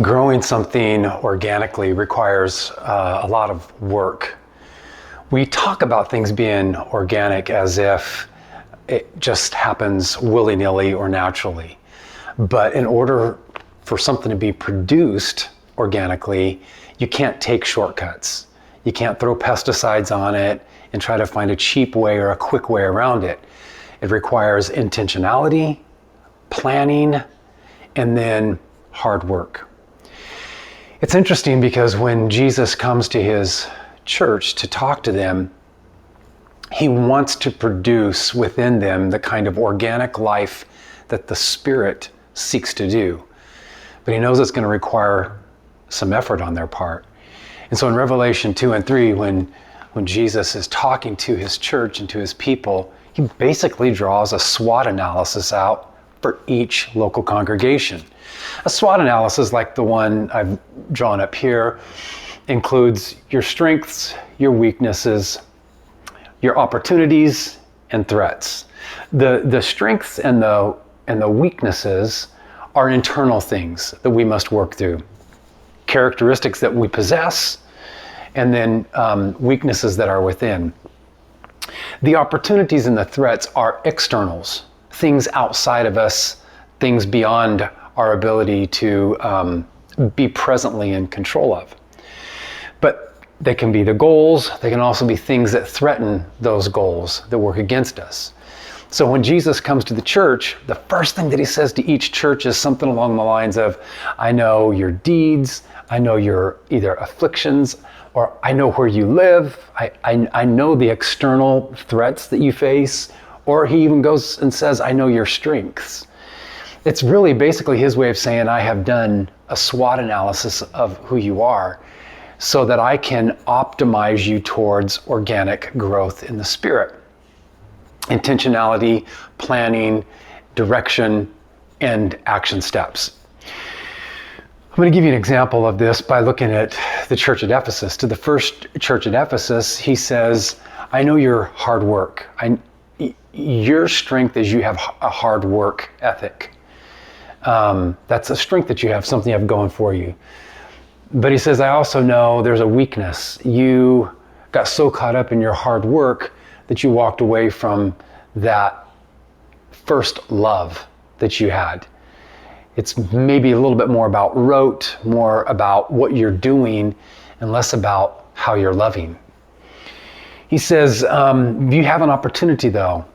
growing something organically requires a lot of work. We talk about things being organic as if it just happens willy-nilly or naturally. But in order for something to be produced organically, you can't take shortcuts. You can't throw pesticides on it and try to find a cheap way or a quick way around it. It requires intentionality, planning, and then hard work. It's interesting because when Jesus comes to his church to talk to them, he wants to produce within them the kind of organic life that the Spirit seeks to do. But he knows it's going to require some effort on their part. And so in Revelation 2 and 3, when Jesus is talking to his church and to his people, he basically draws a SWOT analysis out for each local congregation. A SWOT analysis like the one I've drawn up here includes your strengths, your weaknesses, your opportunities, and threats. The strengths and the weaknesses are internal things that we must work through. Characteristics that we possess, and then weaknesses that are within. The opportunities and the threats are externals, things outside of us, things beyond our ability to be presently in control of. But they can be the goals, they can also be things that threaten those goals, that work against us. So when Jesus comes to the church, the first thing that he says to each church is something along the lines of, I know your deeds, I know your either afflictions, or I know where you live, I know the external threats that you face, or he even goes and says, I know your strengths. It's really basically his way of saying, I have done a SWOT analysis of who you are so that I can optimize you towards organic growth in the Spirit. Intentionality, planning, direction, and action steps. I'm going to give you an example of this by looking at the church at Ephesus. To the first church at Ephesus, he says, I know your hard work. Your strength is you have a hard work ethic. That's a strength that you have, something you have going for you. But he says, I also know there's a weakness. You got so caught up in your hard work that you walked away from that first love that you had. It's maybe a little bit more about rote, more about what you're doing, and less about how you're loving. He says, you have an opportunity though.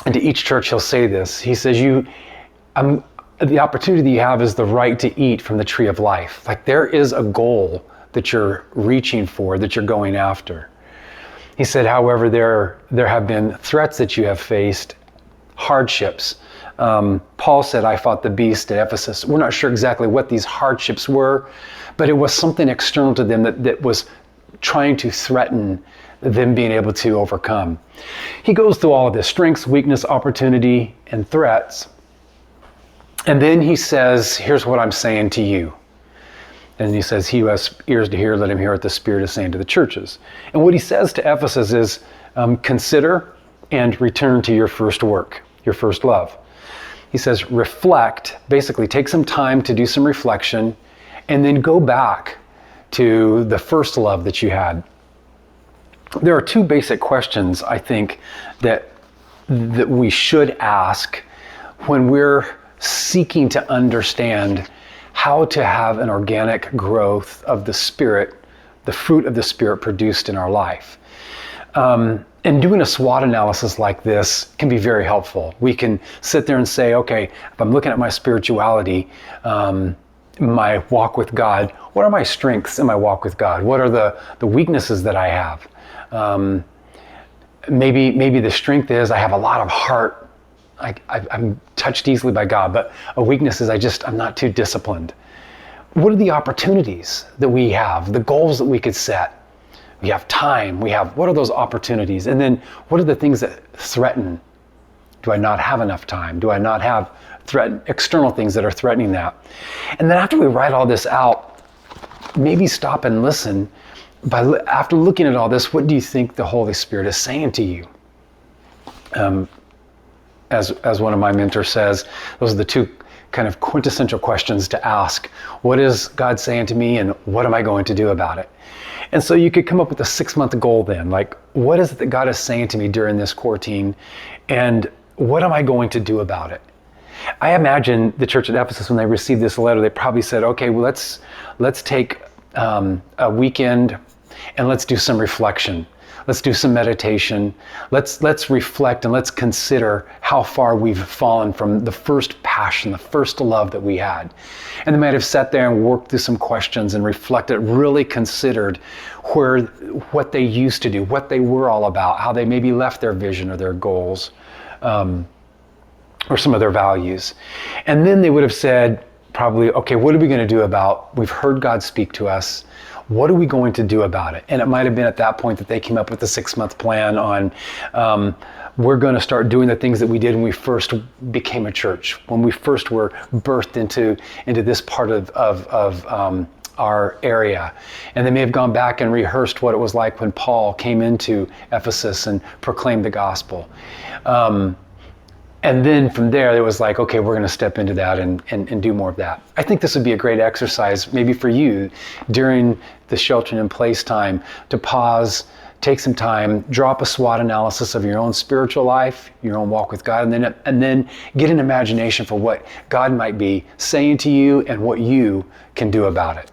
And to each church he'll say this. He says, the opportunity that you have is the right to eat from the tree of life. Like there is a goal that you're reaching for, that you're going after. He said, however, there have been threats that you have faced, hardships. Paul said, I fought the beast at Ephesus. We're not sure exactly what these hardships were, but it was something external to them that was trying to threaten them being able to overcome. He goes through all of this, strengths, weakness, opportunity, and threats. And then he says, here's what I'm saying to you. And he says, he who has ears to hear, let him hear what the Spirit is saying to the churches. And what he says to Ephesus is, consider and return to your first work, your first love. He says, reflect, basically take some time to do some reflection, and then go back to the first love that you had. There are two basic questions, I think, that we should ask when we're seeking to understand how to have an organic growth of the Spirit, the fruit of the Spirit produced in our life. And doing a SWOT analysis like this can be very helpful. We can sit there and say, okay, if I'm looking at my spirituality, my walk with God, what are my strengths in my walk with God? What are the weaknesses that I have? Maybe the strength is I have a lot of heart. I'm touched easily by God, but a weakness is I'm not too disciplined. What are the opportunities that we have, the goals that we could set? We have time, what are those opportunities? And then what are the things that threaten? Do I not have enough time? Do I not have external things that are threatening that? And then after we write all this out, maybe stop and listen. After looking at all this, what do you think the Holy Spirit is saying to you? As one of my mentors says, those are the two kind of quintessential questions to ask. What is God saying to me, and what am I going to do about it? And so you could come up with a 6-month goal then, like, what is it that God is saying to me during this quarantine, and what am I going to do about it? I imagine the church at Ephesus, when they received this letter, they probably said, okay, well, let's take a weekend and let's do some reflection. Let's do some meditation. Let's reflect and let's consider how far we've fallen from the first passion, the first love that we had. And they might have sat there and worked through some questions and reflected, really considered what they used to do, what they were all about, how they maybe left their vision or their goals, or some of their values. And then they would have said, probably, okay, what are we going to do about, we've heard God speak to us. What are we going to do about it? And it might have been at that point that they came up with a 6-month plan on, we're going to start doing the things that we did when we first became a church, when we first were birthed into this part of our area. And they may have gone back and rehearsed what it was like when Paul came into Ephesus and proclaimed the gospel. And then from there, it was like, okay, we're going to step into that and do more of that. I think this would be a great exercise, maybe for you, during the sheltering in place time, to pause, take some time, drop a SWOT analysis of your own spiritual life, your own walk with God, and then get an imagination for what God might be saying to you and what you can do about it.